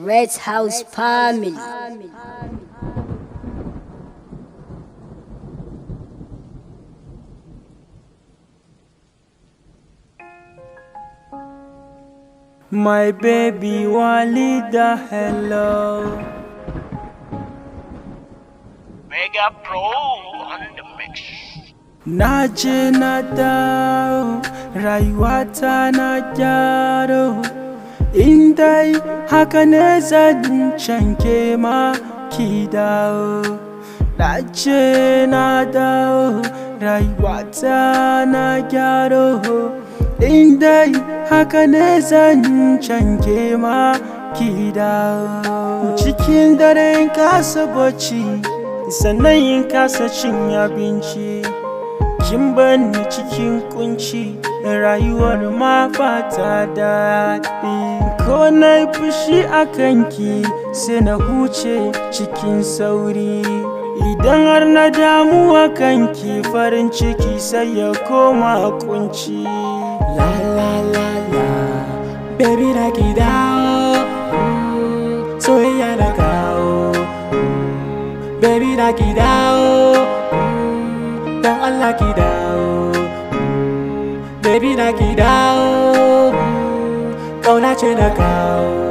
Red House Family. My baby Walida, hello. Mega Pro on the mix. Naje na dawo, rayuwata na gyaro. Indai haka ne zan canke ma ki dawo. Naje na dawo, rayuwata na gyaro. Indai haka ne zan canke ma ki dawo. Cikin dare in kasa bacci, sannan in kasa cin abinci. Kin bani cikin kunci, rayuwar ma ba ta daɗi. Ko na yi fushi a kanki, sai na huce cikin sauri. Idan har na damu a kanki, farin ciki sai ya koma kunci. La la la la, baby na ki dawo, soyayya na kawo. Baby na ki dawo, dan Allah ki dawo. Baby na ki dawo, kauna ce na kawo.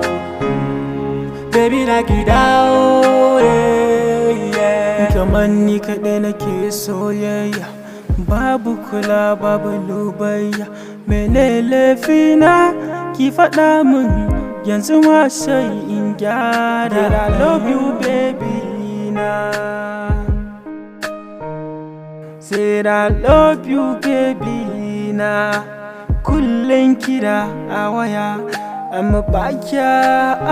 Baby na ki dawo, yeah. Kamar ni kaɗai nake soyayya, babu kula babu lubayya. Mene laifina ki faɗa min, yanzu ma sai in gyara. I love you baby na. Said I love you baby na. Kullum kira a waya, amma ba kya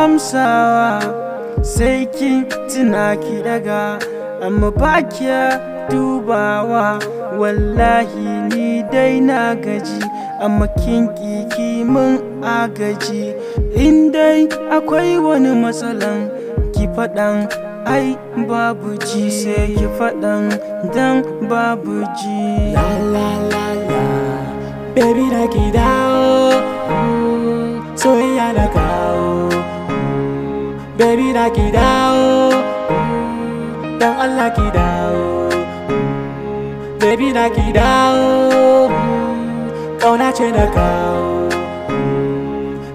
amsawa. Sai kin tuna ki daga, amma ba kya dubawa. Wallahi ni dai na gaji, amma kin ki mun agaji. In dai akwai wani matsalan, ki faɗan ai babu ji. Sai ki faɗan dan babu ji. La la la la, baby na ki dawo, soyayya na kawo. Baby na ki dawo, dan Allah ki dawo. Baby na ki dawo, kauna ce na kawo.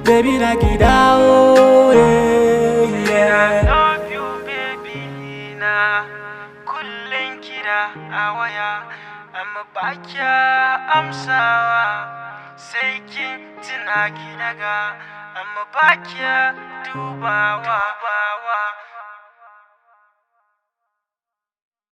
Baby na ki dawo, I love you baby na. Kullum kira a waya, amma ba kya amsawa. Sai kin tuna ki daga, amma ba kya dubawa.